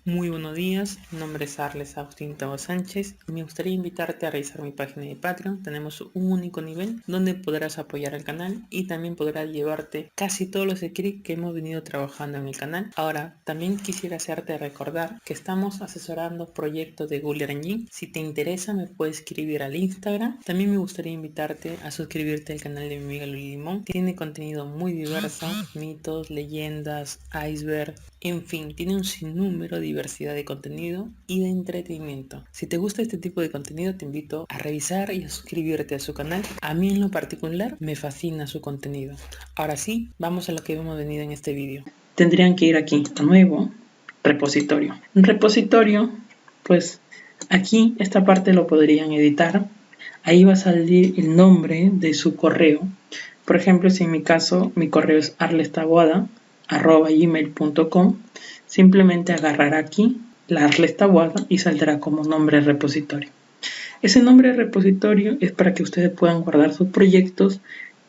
Muy buenos días, mi nombre es Arles Agustín Tabo Sánchez y me gustaría invitarte a revisar mi página de Patreon. Tenemos un único nivel donde podrás apoyar al canal y también podrás llevarte casi todos los scripts que hemos venido trabajando en el canal. Ahora, también quisiera hacerte recordar que estamos asesorando proyectos de Google Engine. Si te interesa me puedes escribir al Instagram. También me gustaría invitarte a suscribirte al canal de mi amiga Luli Limón. Tiene contenido muy diverso, mitos, leyendas, iceberg, en fin, tiene un sinnúmero de diversidad de contenido y de entretenimiento. Si te gusta este tipo de contenido, te invito a revisar y a suscribirte a su canal. A mí en lo particular me fascina su contenido. Ahora sí, vamos a lo que hemos venido en este vídeo. Tendrían que ir aquí a nuevo, repositorio. En repositorio, pues aquí esta parte lo podrían editar. Ahí va a salir el nombre de su correo. Por ejemplo, si en mi caso mi correo es arlestaboada@gmail.com, simplemente agarrará aquí la Arlestaboada y saldrá como nombre de repositorio. Ese nombre de repositorio es para que ustedes puedan guardar sus proyectos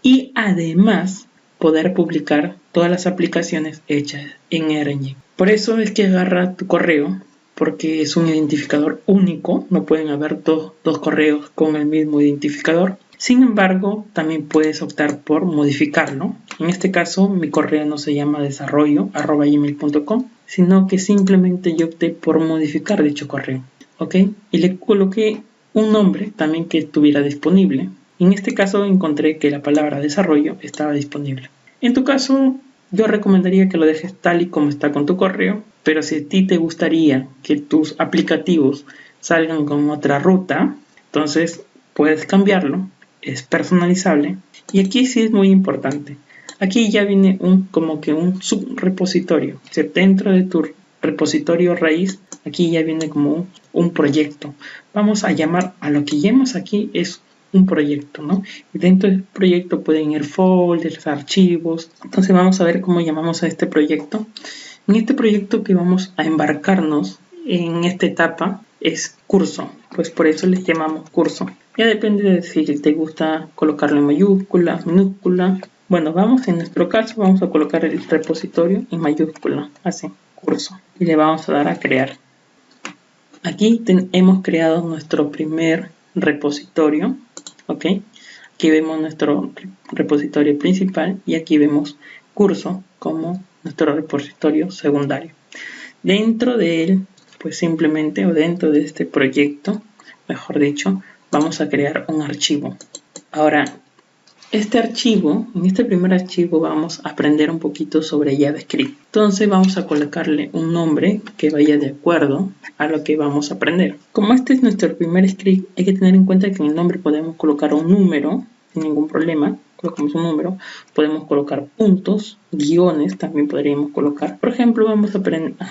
y además poder publicar todas las aplicaciones hechas en Engine. Por eso es que agarra tu correo, porque es un identificador único, no pueden haber dos correos con el mismo identificador. Sin embargo, también puedes optar por modificarlo. En este caso, mi correo no se llama desarrollo@gmail.com, sino que simplemente yo opté por modificar dicho correo. ¿Ok? Y le coloqué un nombre también que estuviera disponible. En este caso encontré que la palabra desarrollo estaba disponible. En tu caso, yo recomendaría que lo dejes tal y como está con tu correo, pero si a ti te gustaría que tus aplicativos salgan con otra ruta, entonces puedes cambiarlo, es personalizable. Y aquí sí es muy importante. Aquí ya viene como que un subrepositorio. O sea, dentro de tu repositorio raíz, aquí ya viene como un proyecto. Vamos a llamar a lo que llamamos aquí es un proyecto, ¿no? Y dentro del proyecto pueden ir folders, archivos. Entonces vamos a ver cómo llamamos a este proyecto. En este proyecto que vamos a embarcarnos en esta etapa es curso, pues por eso les llamamos curso. Ya depende de si te gusta colocarlo en mayúscula, minúscula. Bueno, en nuestro caso vamos a colocar el repositorio en mayúscula, así, curso. Y le vamos a dar a crear. Aquí hemos creado nuestro primer repositorio, ¿ok? Aquí vemos nuestro repositorio principal y aquí vemos curso como nuestro repositorio secundario. Dentro de él, pues simplemente, o dentro de este proyecto, mejor dicho, vamos a crear un archivo. Ahora, en este primer archivo vamos a aprender un poquito sobre JavaScript. Entonces vamos a colocarle un nombre que vaya de acuerdo a lo que vamos a aprender. Como este es nuestro primer script, hay que tener en cuenta que en el nombre podemos colocar un número, sin ningún problema. Colocamos un número, podemos colocar puntos, guiones también podríamos colocar. Por ejemplo, vamos a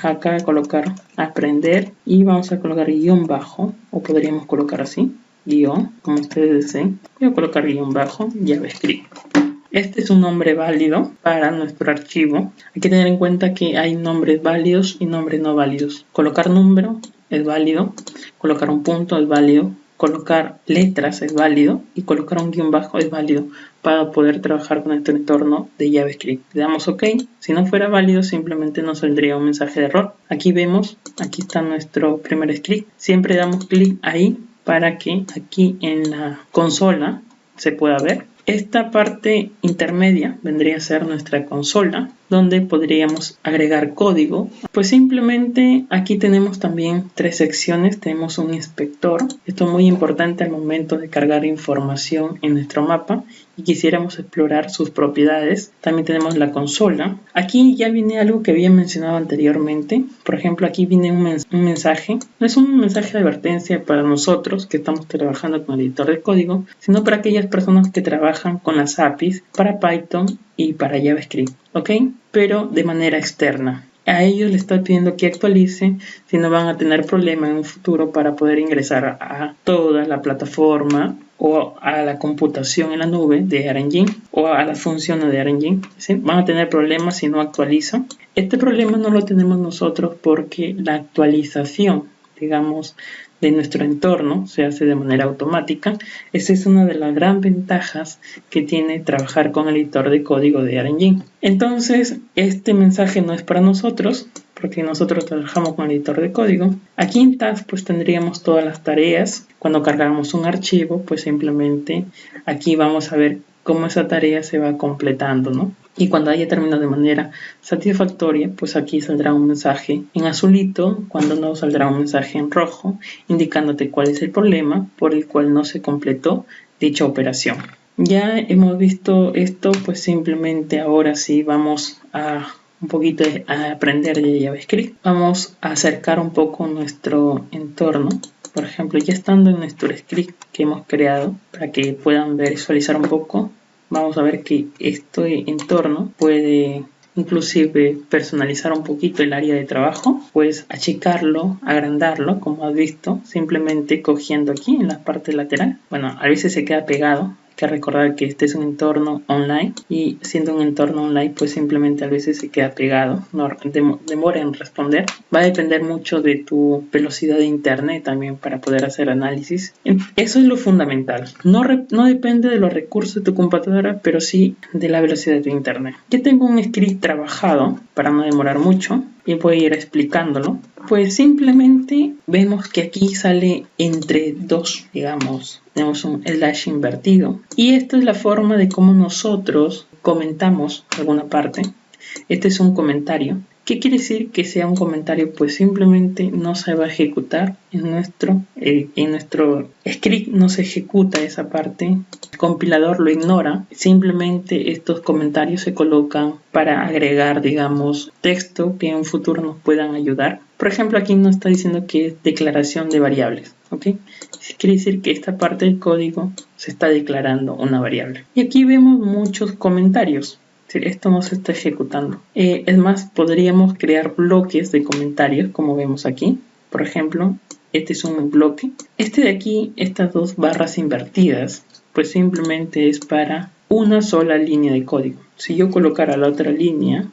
acá colocar aprender y vamos a colocar guión bajo, o podríamos colocar así, guión, como ustedes deseen. Voy a colocar guión bajo JavaScript. Este es un nombre válido para nuestro archivo. Hay que tener en cuenta que hay nombres válidos y nombres no válidos. Colocar número es válido, colocar un punto es válido, colocar letras es válido y colocar un guión bajo es válido para poder trabajar con este entorno de JavaScript. Le damos OK. Si no fuera válido, simplemente nos saldría un mensaje de error. Aquí vemos, aquí está nuestro primer script. Siempre damos clic ahí para que aquí en la consola se pueda ver. Esta parte intermedia vendría a ser nuestra consola, donde podríamos agregar código. Pues simplemente aquí tenemos también tres secciones. Tenemos un inspector. Esto es muy importante al momento de cargar información en nuestro mapa y quisiéramos explorar sus propiedades. También tenemos la consola. Aquí ya viene algo que había mencionado anteriormente. Por ejemplo, aquí viene un mensaje. No es un mensaje de advertencia para nosotros que estamos trabajando con el editor de código, sino para aquellas personas que trabajan con las APIs para Python y para JavaScript, ¿ok? Pero de manera externa. A ellos les está pidiendo que actualicen, si no van a tener problemas en un futuro para poder ingresar a toda la plataforma o a la computación en la nube de Engine o a las funciones de Engine. ¿Sí? Van a tener problemas si no actualizan. Este problema no lo tenemos nosotros porque la actualización, digamos, de nuestro entorno se hace de manera automática. Esa es una de las grandes ventajas que tiene trabajar con el editor de código de Engine. Entonces, este mensaje no es para nosotros, porque nosotros trabajamos con el editor de código. Aquí en Task pues tendríamos todas las tareas. Cuando cargamos un archivo, pues simplemente aquí vamos a ver cómo esa tarea se va completando, ¿no? Y cuando haya terminado de manera satisfactoria, pues aquí saldrá un mensaje en azulito, cuando no saldrá un mensaje en rojo, indicándote cuál es el problema por el cual no se completó dicha operación. Ya hemos visto esto, pues simplemente ahora sí vamos a un poquito a aprender de JavaScript. Vamos a acercar un poco nuestro entorno. Por ejemplo, ya estando en nuestro script que hemos creado, para que puedan visualizar un poco, vamos a ver que este entorno puede inclusive personalizar un poquito el área de trabajo, pues achicarlo, agrandarlo, como has visto, simplemente cogiendo aquí en la parte lateral. Bueno, a veces se queda pegado. Hay que recordar que este es un entorno online y siendo un entorno online pues simplemente a veces se queda pegado, no demora en responder. Va a depender mucho de tu velocidad de internet también para poder hacer análisis. Eso es lo fundamental. No depende de los recursos de tu computadora, pero sí de la velocidad de tu internet. Yo tengo un script trabajado para no demorar mucho y voy a ir explicándolo. Pues simplemente vemos que aquí sale entre dos, digamos, tenemos un slash invertido. Y esta es la forma de cómo nosotros comentamos alguna parte. Este es un comentario. ¿Qué quiere decir que sea un comentario? Pues simplemente no se va a ejecutar en nuestro script, no se ejecuta esa parte. El compilador lo ignora. Simplemente estos comentarios se colocan para agregar, digamos, texto que en un futuro nos puedan ayudar. Por ejemplo, aquí nos está diciendo que es declaración de variables. ¿Ok? Quiere decir que esta parte del código se está declarando una variable. Y aquí vemos muchos comentarios. Esto no se está ejecutando. Es más, podríamos crear bloques de comentarios, como vemos aquí. Por ejemplo, este es un bloque. Este de aquí, estas dos barras invertidas, pues simplemente es para una sola línea de código. Si yo colocara la otra línea,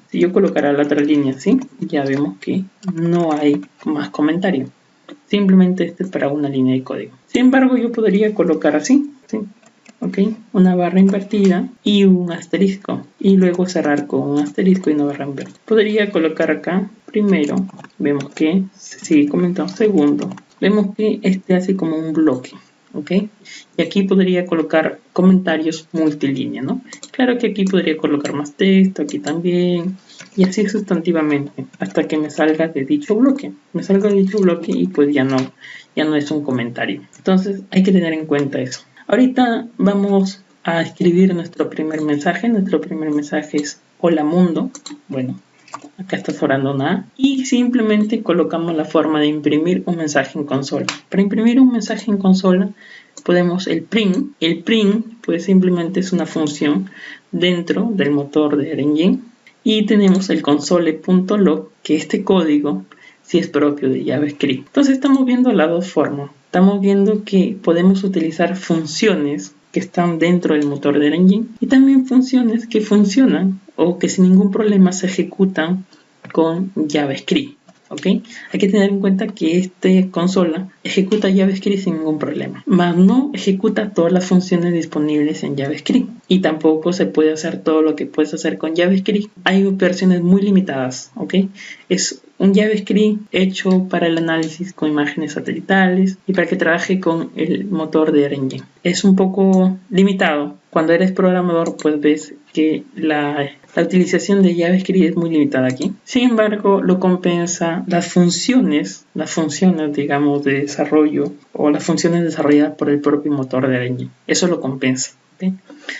así, ya vemos que no hay más comentario. Simplemente este es para una línea de código. Sin embargo, yo podría colocar así, ¿sí? ¿Okay? Una barra invertida y un asterisco. Y luego cerrar con un asterisco y una barra invertida. Podría colocar acá, primero, vemos que se sigue comentando, segundo, vemos que este hace como un bloque. ¿Ok? Y aquí podría colocar comentarios multilínea, ¿no? Claro que aquí podría colocar más texto, aquí también, y así sustantivamente, hasta que me salga de dicho bloque. Me salga de dicho bloque y pues ya no es un comentario. Entonces hay que tener en cuenta eso. Ahorita vamos a escribir nuestro primer mensaje. Nuestro primer mensaje es hola mundo. Bueno, acá está sobrando una A. Y simplemente colocamos la forma de imprimir un mensaje en consola. Para imprimir un mensaje en consola podemos el print. El print pues simplemente es una función dentro del motor de Engine. Y tenemos el console.log, que este código sí es propio de JavaScript. Entonces estamos viendo las dos formas. Estamos viendo que podemos utilizar funciones que están dentro del motor del engine y también funciones que funcionan o que sin ningún problema se ejecutan con JavaScript. ¿Ok? Hay que tener en cuenta que esta consola ejecuta JavaScript sin ningún problema, mas no ejecuta todas las funciones disponibles en JavaScript y tampoco se puede hacer todo lo que puedes hacer con JavaScript. Hay versiones muy limitadas. ¿Ok? Es un JavaScript hecho para el análisis con imágenes satelitales y para que trabaje con el motor de Engine. Es un poco limitado. Cuando eres programador, pues ves que la utilización de JavaScript es muy limitada aquí. Sin embargo, lo compensa las funciones, digamos, de desarrollo o las funciones desarrolladas por el propio motor de Engine. Eso lo compensa. ¿Okay?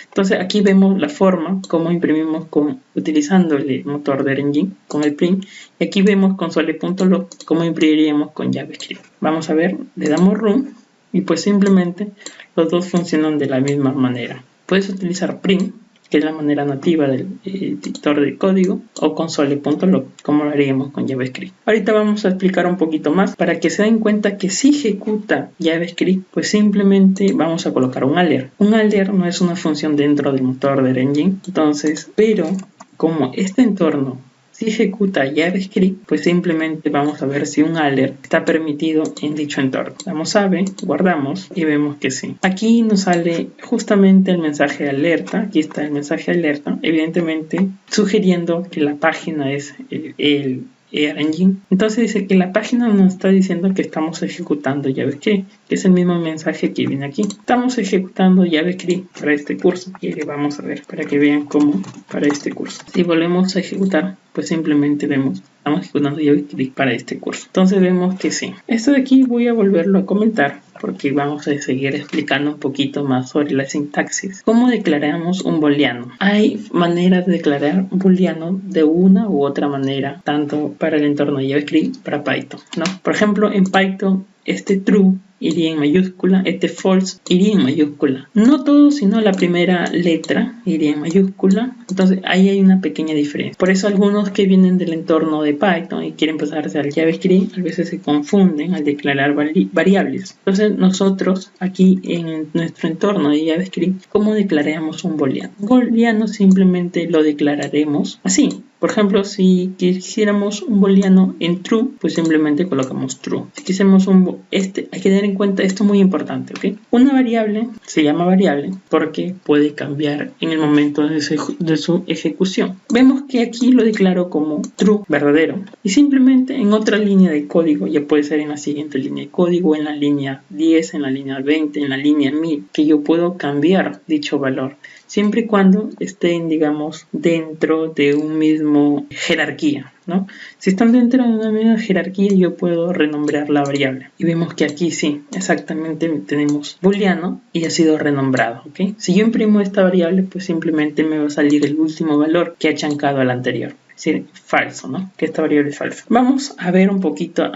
Entonces aquí vemos la forma como imprimimos utilizando el motor de Engine con el print. Y aquí vemos console.log cómo imprimiríamos con JavaScript. Vamos a ver, le damos run y pues simplemente los dos funcionan de la misma manera. Puedes utilizar print, que es la manera nativa del editor de código, o console.log, como lo haríamos con JavaScript. Ahorita vamos a explicar un poquito más para que se den cuenta que si ejecuta JavaScript, pues simplemente vamos a colocar un alert. Un alert no es una función dentro del motor del engine, entonces, pero como este entorno si ejecuta JavaScript, pues simplemente vamos a ver si un alert está permitido en dicho entorno. Damos ave, guardamos y vemos que sí. Aquí nos sale justamente el mensaje de alerta. Aquí está el mensaje de alerta, evidentemente sugiriendo que la página es el Engine. Entonces dice que la página nos está diciendo que estamos ejecutando JavaScript, que es el mismo mensaje que viene aquí. Estamos ejecutando JavaScript para este curso. Y le vamos a ver para que vean cómo para este curso. Si volvemos a ejecutar, pues simplemente vemos, estamos ejecutando JavaScript para este curso. Entonces vemos que sí. Esto de aquí voy a volverlo a comentar porque vamos a seguir explicando un poquito más sobre la sintaxis. ¿Cómo declaramos un booleano? Hay maneras de declarar un booleano de una u otra manera, tanto para el entorno de JavaScript, para Python, ¿no? Por ejemplo, en Python, este true iría en mayúscula, este false iría en mayúscula. No todo, sino la primera letra iría en mayúscula. Entonces ahí hay una pequeña diferencia. Por eso algunos que vienen del entorno de Python y quieren pasarse al JavaScript, a veces se confunden al declarar variables. Entonces nosotros aquí en nuestro entorno de JavaScript, ¿cómo declaramos un booleano? Un booleano simplemente lo declararemos así. Por ejemplo, si quisiéramos un booleano en true, pues simplemente colocamos true. Si quisiéramos hay que tener en cuenta esto muy importante, ¿ok? Una variable se llama variable porque puede cambiar en el momento de su ejecución. Vemos que aquí lo declaro como true, verdadero. Y simplemente en otra línea de código, ya puede ser en la siguiente línea de código, en la línea 10, en la línea 20, en la línea 1000, que yo puedo cambiar dicho valor. Siempre y cuando estén, digamos, dentro de un mismo jerarquía, ¿no? Si están dentro de una misma jerarquía, yo puedo renombrar la variable. Y vemos que aquí sí, exactamente tenemos booleano y ha sido renombrado, ¿ok? Si yo imprimo esta variable, pues simplemente me va a salir el último valor que ha chancado al anterior. Es decir, falso, ¿no? Que esta variable es falsa. Vamos a ver un poquito,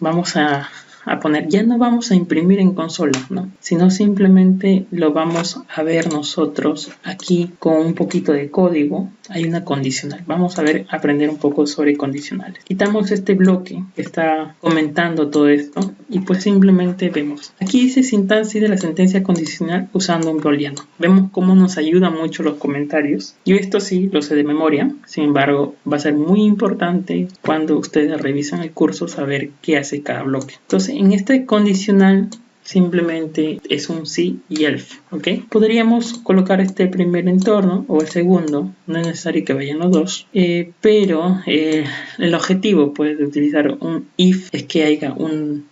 vamos a poner, ya no vamos a imprimir en consola, ¿no? Sino simplemente lo vamos a ver nosotros aquí con un poquito de código. Hay una condicional. Vamos a aprender un poco sobre condicionales. Quitamos este bloque que está comentando todo esto y pues simplemente vemos. Aquí dice sintaxis de la sentencia condicional usando un booleano. Vemos cómo nos ayudan mucho los comentarios. Yo esto sí lo sé de memoria. Sin embargo, va a ser muy importante cuando ustedes revisen el curso saber qué hace cada bloque. Entonces, en este condicional simplemente es un sí y else, ¿ok? Podríamos colocar este primer entorno o el segundo, no es necesario que vayan los dos, pero el objetivo pues, de utilizar un if es que haya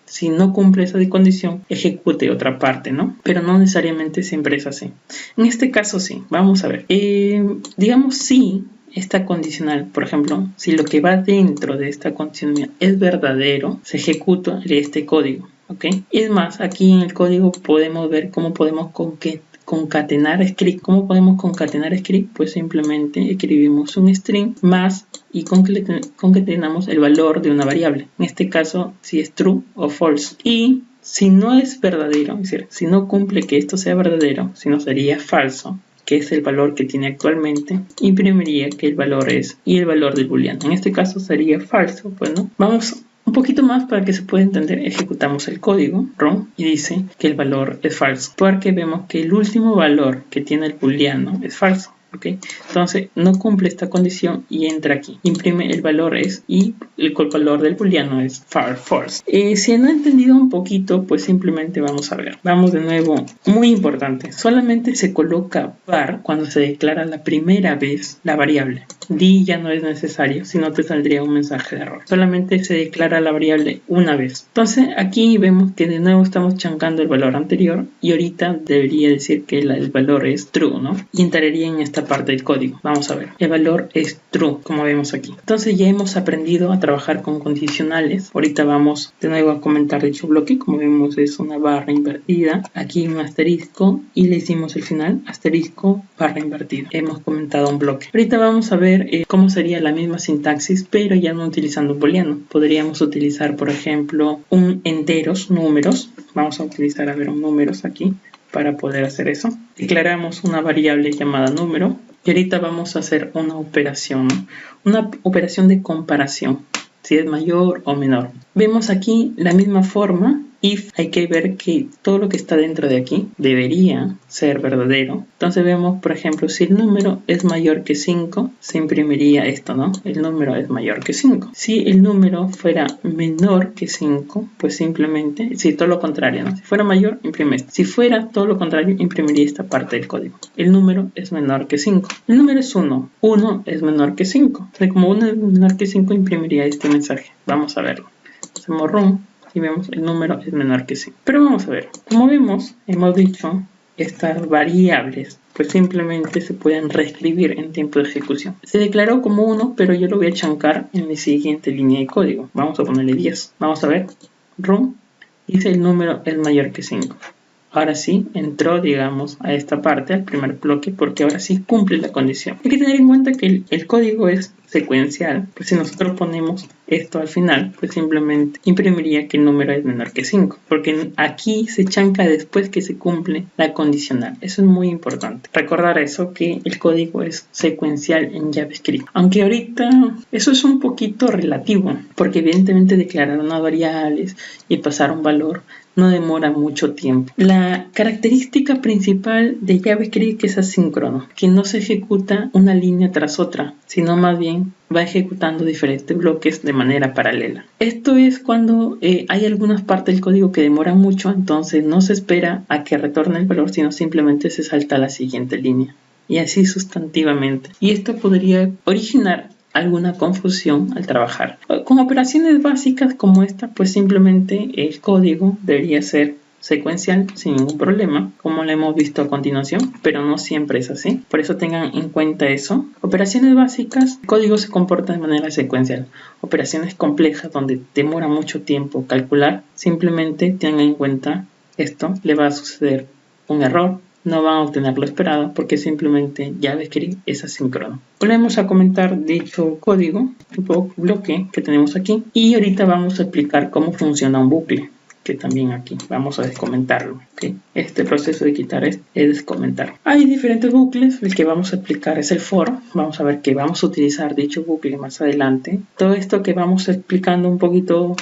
si no cumple esa condición, ejecute otra parte, ¿no? Pero no necesariamente siempre es así. En este caso sí, vamos a ver. Digamos sí. Esta condicional, por ejemplo, si lo que va dentro de esta condicional es verdadero, se ejecuta este código, ¿ok? Es más, aquí en el código podemos ver cómo podemos concatenar script. ¿Cómo podemos concatenar script? Pues simplemente escribimos un string más y concatenamos el valor de una variable. En este caso, si es true o false. Y si no es verdadero, es decir, si no cumple que esto sea verdadero, si no sería falso, que es el valor que tiene actualmente, imprimiría que el valor es y el valor del booleano. En este caso sería falso, pues no. Vamos un poquito más para que se pueda entender. Ejecutamos el código run y dice que el valor es falso, porque vemos que el último valor que tiene el booleano es falso. ¿Okay? Entonces no cumple esta condición y entra aquí, imprime el valor es y el valor del booleano es false. Si no he entendido un poquito, pues simplemente vamos a ver. Vamos de nuevo, muy importante, solamente se coloca var cuando se declara la primera vez la variable. Di ya no es necesario, si no te saldría un mensaje de error. Solamente se declara la variable una vez. Entonces aquí vemos que de nuevo estamos chancando el valor anterior y ahorita debería decir que el valor es true, ¿no? Y entraría en esta parte del código. Vamos a ver. El valor es true, como vemos aquí. Entonces ya hemos aprendido a trabajar con condicionales. Ahorita vamos de nuevo a comentar dicho bloque. Como vemos es una barra invertida. Aquí un asterisco y le hicimos el final asterisco barra invertida. Hemos comentado un bloque. Ahorita vamos a ver cómo sería la misma sintaxis, pero ya no utilizando un booleano. Podríamos utilizar, por ejemplo, enteros, números. Vamos a utilizar, números aquí para poder hacer eso. Declaramos una variable llamada número y ahorita vamos a hacer una operación de comparación, si es mayor o menor. Vemos aquí la misma forma if hay que ver que todo lo que está dentro de aquí debería ser verdadero. Entonces vemos, por ejemplo, si el número es mayor que 5, se imprimiría esto, ¿no? El número es mayor que 5. Si el número fuera menor que 5, pues simplemente, si todo lo contrario, ¿no? Si fuera mayor, imprime esto. Si fuera todo lo contrario, imprimiría esta parte del código. El número es menor que 5. El número es 1. 1 es menor que 5. Entonces, como 1 es menor que 5, imprimiría este mensaje. Vamos a verlo. Hacemos run y vemos el número es menor que 5. Pero vamos a ver. Como vemos, hemos dicho estas variables pues simplemente se pueden reescribir en tiempo de ejecución. Se declaró como 1, pero yo lo voy a chancar en la siguiente línea de código. Vamos a ponerle 10. Vamos a ver. Run. Dice el número es mayor que 5. Ahora sí entró, digamos, a esta parte, al primer bloque, porque ahora sí cumple la condición. Hay que tener en cuenta que el código es secuencial, pues si nosotros ponemos esto al final, pues simplemente imprimiría que el número es menor que 5, porque aquí se chanca después que se cumple la condicional. Eso es muy importante. Recordar eso, que el código es secuencial en JavaScript. Aunque ahorita eso es un poquito relativo, porque evidentemente declarar unas variables y pasar un valor no demora mucho tiempo. La característica principal de JavaScript es asíncrono, que no se ejecuta una línea tras otra, sino más bien va ejecutando diferentes bloques de manera paralela. Esto es cuando hay algunas partes del código que demoran mucho, entonces no se espera a que retorne el valor, sino simplemente se salta a la siguiente línea. Y así sustantivamente. Y esto podría originar alguna confusión al trabajar. Con operaciones básicas como esta, pues simplemente el código debería ser secuencial sin ningún problema, como lo hemos visto a continuación, pero no siempre es así. Por eso tengan en cuenta eso. Operaciones básicas, el código se comporta de manera secuencial. Operaciones complejas donde demora mucho tiempo calcular, simplemente tengan en cuenta esto, le va a suceder un error. No van a obtener lo esperado porque simplemente JavaScript es asíncrono. Volvemos a comentar dicho código, bloque que tenemos aquí, y ahorita vamos a explicar cómo funciona un bucle, que también aquí vamos a descomentarlo. ¿Okay? Este proceso de quitar es descomentar. Hay diferentes bucles, el que vamos a explicar es el for. Vamos a ver que vamos a utilizar dicho bucle más adelante. Todo esto que vamos explicando un poquito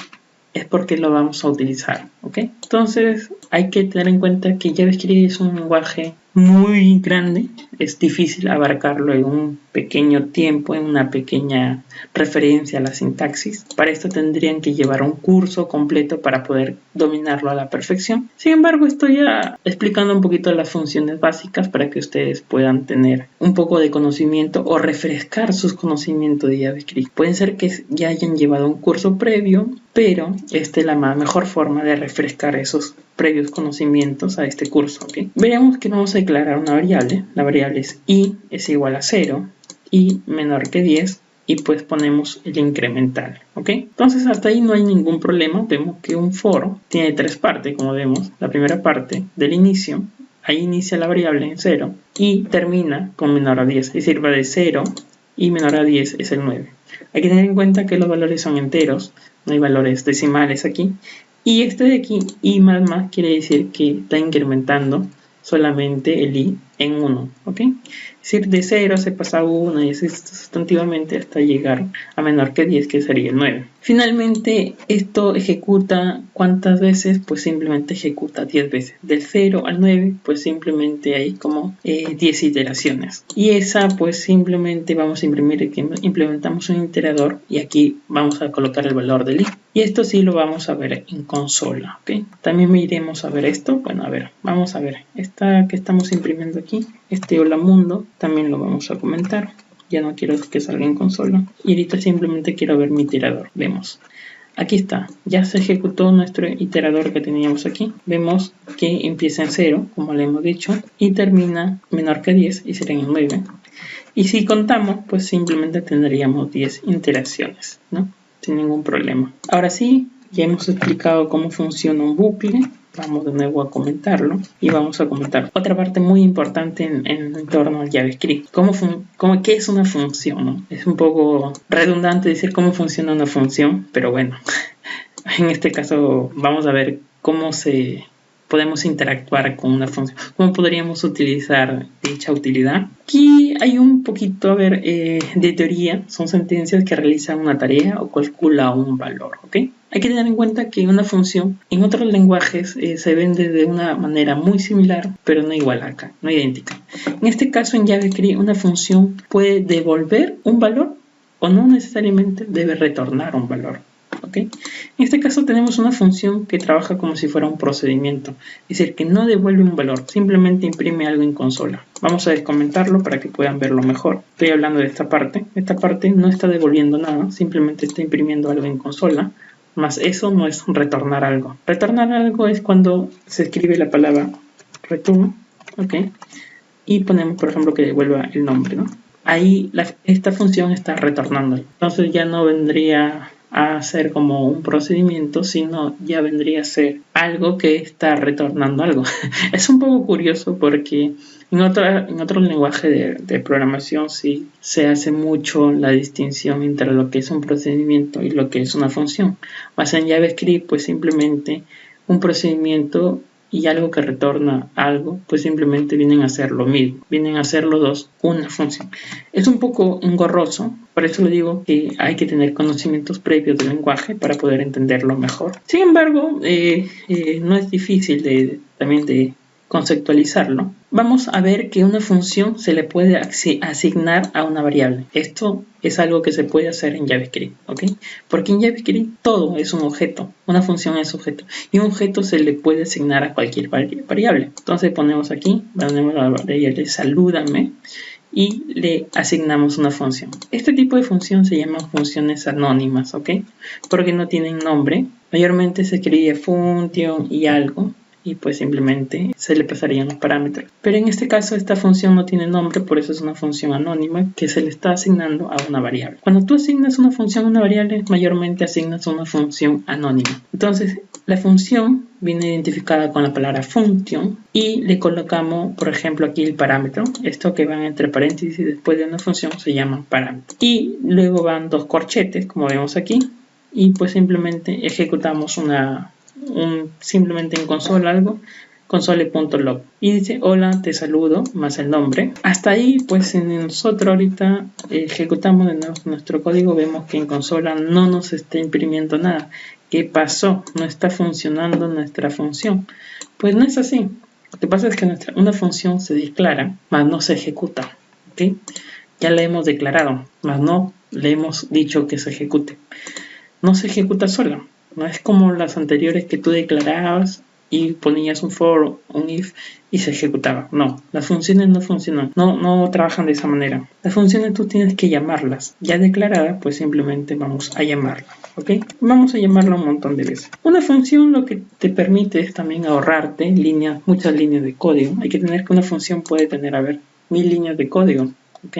es porque lo vamos a utilizar, ¿ok? Entonces hay que tener en cuenta que JavaScript es un lenguaje muy grande, es difícil abarcarlo en un pequeño tiempo, en una pequeña referencia a la sintaxis. Para esto tendrían que llevar un curso completo para poder dominarlo a la perfección. Sin embargo, estoy ya explicando un poquito las funciones básicas para que ustedes puedan tener un poco de conocimiento o refrescar sus conocimientos de JavaScript. Pueden ser que ya hayan llevado un curso previo, pero esta es la mejor forma de refrescar esos previos conocimientos a este curso. ¿Okay? Veremos que vamos a declarar una variable. La variable es i es igual a 0, i menor que 10, y pues ponemos el incremental. ¿Ok? Entonces hasta ahí no hay ningún problema. Vemos que un for tiene tres partes, como vemos. La primera parte del inicio, ahí inicia la variable en 0 y termina con menor a 10, es decir, va de 0 y menor a 10 es el 9. Hay que tener en cuenta que los valores son enteros, no hay valores decimales aquí. Y este de aquí, i más, quiere decir que está incrementando solamente el i en 1, ¿ok? Es decir, de 0 se pasa a 1 y así sustantivamente hasta llegar a menor que 10, que sería el 9. Finalmente, esto ejecuta ¿cuántas veces? Pues simplemente ejecuta 10 veces. Del 0 al 9, pues simplemente hay como 10 iteraciones. Y esa, pues simplemente vamos a imprimir que implementamos un iterador y aquí vamos a colocar el valor del i. Y esto sí lo vamos a ver en consola, ¿ok? También iremos a ver esto. Bueno, a ver, vamos a ver. Esta que estamos imprimiendo aquí, este hola mundo, también lo vamos a comentar. Ya no quiero que salga en consola. Y ahorita simplemente quiero ver mi iterador. Vemos. Aquí está. Ya se ejecutó nuestro iterador que teníamos aquí. Vemos que empieza en 0, como le hemos dicho, y termina menor que 10 y será en 9. Y si contamos, pues simplemente tendríamos 10 iteraciones, ¿no? Sin ningún problema. Ahora sí, ya hemos explicado cómo funciona un bucle. Vamos de nuevo a comentarlo y vamos a comentar otra parte muy importante en torno al JavaScript. ¿Qué es una función? ¿No? Es un poco redundante decir cómo funciona una función, pero bueno, en este caso vamos a ver cómo podemos interactuar con una función, cómo podríamos utilizar dicha utilidad. Aquí hay un poquito, de teoría, son sentencias que realizan una tarea o calcula un valor, ¿ok? Hay que tener en cuenta que una función en otros lenguajes se vende de una manera muy similar, pero no igual acá, no idéntica. En este caso, en JavaScript, una función puede devolver un valor o no necesariamente debe retornar un valor. ¿Okay? En este caso tenemos una función que trabaja como si fuera un procedimiento, es decir, que no devuelve un valor, simplemente imprime algo en consola. Vamos a descomentarlo para que puedan verlo mejor. Estoy hablando de esta parte no está devolviendo nada, simplemente está imprimiendo algo en consola, más eso no es retornar algo. Retornar algo es cuando se escribe la palabra return, ¿okay? Y ponemos por ejemplo que devuelva el nombre, ¿no? Ahí esta función está retornando, entonces ya no vendría a ser como un procedimiento, sino ya vendría a ser algo que está retornando algo. Es un poco curioso porque en otro lenguaje de programación sí se hace mucho la distinción entre lo que es un procedimiento y lo que es una función. Más en JavaScript, pues simplemente un procedimiento y algo que retorna algo, pues simplemente vienen a hacer lo mismo, vienen a hacer los dos una función. Es un poco engorroso, por eso le digo que hay que tener conocimientos previos del lenguaje para poder entenderlo mejor. Sin embargo, no es difícil también de conceptualizarlo. Vamos a ver que una función se le puede asignar a una variable. Esto es algo que se puede hacer en JavaScript, ¿ok? Porque en JavaScript todo es un objeto, una función es objeto, y un objeto se le puede asignar a cualquier variable. Entonces ponemos aquí, ponemos la variable salúdame y le asignamos una función. Este tipo de función se llama funciones anónimas, ¿ok? Porque no tienen nombre. Mayormente se escribe function y algo, y pues simplemente se le pasarían los parámetros. Pero en este caso esta función no tiene nombre, por eso es una función anónima que se le está asignando a una variable. Cuando tú asignas una función a una variable, mayormente asignas una función anónima. Entonces la función viene identificada con la palabra function y le colocamos, por ejemplo, aquí el parámetro. Esto que van entre paréntesis después de una función se llama parámetro. Y luego van dos corchetes, como vemos aquí, y pues simplemente ejecutamos simplemente en consola algo, console.log, y dice hola, te saludo, más el nombre. Hasta ahí, pues nosotros ahorita ejecutamos de nuevo nuestro código, vemos que en consola no nos está imprimiendo nada. ¿Qué pasó? No está funcionando nuestra función. Pues no es así. Lo que pasa es que una función se declara, mas no se ejecuta. ¿Okay? Ya la hemos declarado, mas no le hemos dicho que se ejecute. No se ejecuta sola. No es como las anteriores que tú declarabas y ponías un for, un if y se ejecutaba. No, las funciones no funcionan, no trabajan de esa manera. Las funciones tú tienes que llamarlas. Ya declarada, pues simplemente vamos a llamarla, ¿ok? Vamos a llamarla un montón de veces. Una función lo que te permite es también ahorrarte muchas líneas de código. Hay que tener que una función puede tener, 1000 líneas de código, ¿ok?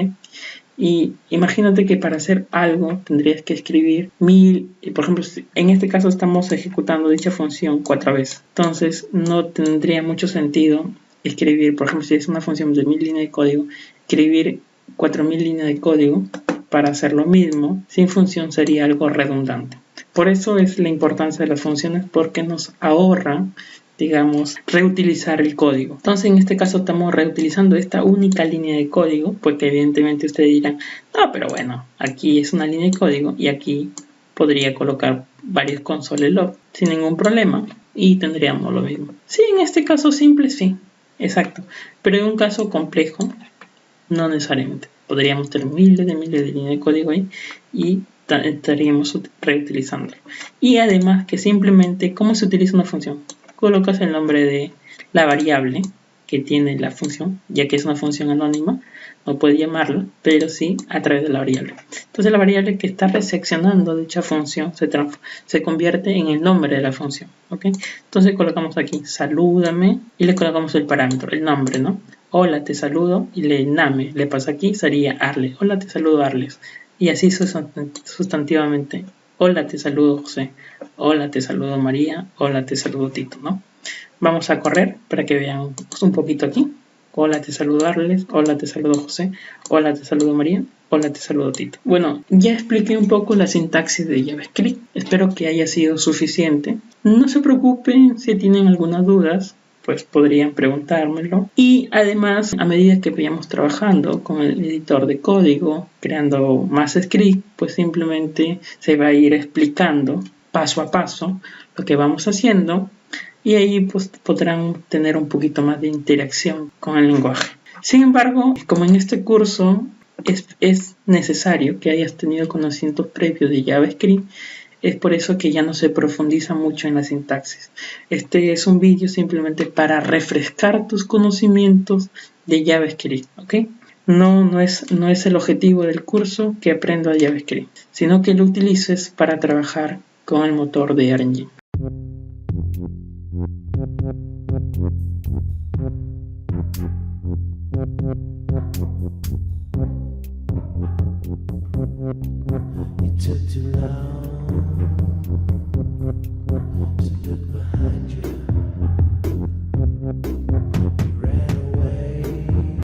Y imagínate que para hacer algo tendrías que escribir 1000, por ejemplo, en este caso estamos ejecutando dicha función 4 veces. Entonces no tendría mucho sentido escribir, por ejemplo, si es una función de 1000 líneas de código, escribir 4000 líneas de código para hacer lo mismo. Sin función sería algo redundante. Por eso es la importancia de las funciones, porque nos ahorran, digamos, reutilizar el código. Entonces en este caso estamos reutilizando esta única línea de código, porque evidentemente ustedes dirán, no, pero bueno, aquí es una línea de código y aquí podría colocar varios console.log sin ningún problema y tendríamos lo mismo. Sí, en este caso simple sí, exacto, pero en un caso complejo no necesariamente. Podríamos tener miles de líneas de código ahí y estaríamos reutilizándolo. Y además que simplemente, ¿cómo se utiliza una función? Colocas el nombre de la variable que tiene la función, ya que es una función anónima, no puede llamarla, pero sí a través de la variable. Entonces la variable que está recepcionando dicha función se convierte en el nombre de la función, ¿ok? Entonces colocamos aquí, salúdame, y le colocamos el parámetro, el nombre, ¿no? Hola, te saludo, y el name, le pasa aquí, sería Arles. Hola, te saludo, Arles. Y así sustantivamente. Hola, te saludo José. Hola, te saludo María. Hola, te saludo Tito, ¿no? Vamos a correr para que vean un poquito aquí. Hola, te saludo Arles. Hola, te saludo José. Hola, te saludo María. Hola, te saludo Tito. Bueno, ya expliqué un poco la sintaxis de JavaScript. Espero que haya sido suficiente. No se preocupen si tienen algunas dudas, pues podrían preguntármelo. Y además, a medida que vayamos trabajando con el editor de código, creando más script, pues simplemente se va a ir explicando paso a paso lo que vamos haciendo y ahí pues podrán tener un poquito más de interacción con el lenguaje. Sin embargo, como en este curso es necesario que hayas tenido conocimientos previos de JavaScript, es por eso que ya no se profundiza mucho en la sintaxis. Este es un vídeo simplemente para refrescar tus conocimientos de JavaScript, ¿ok? No es el objetivo del curso que aprenda JavaScript, sino que lo utilices para trabajar con el motor de Engine. It took too long to look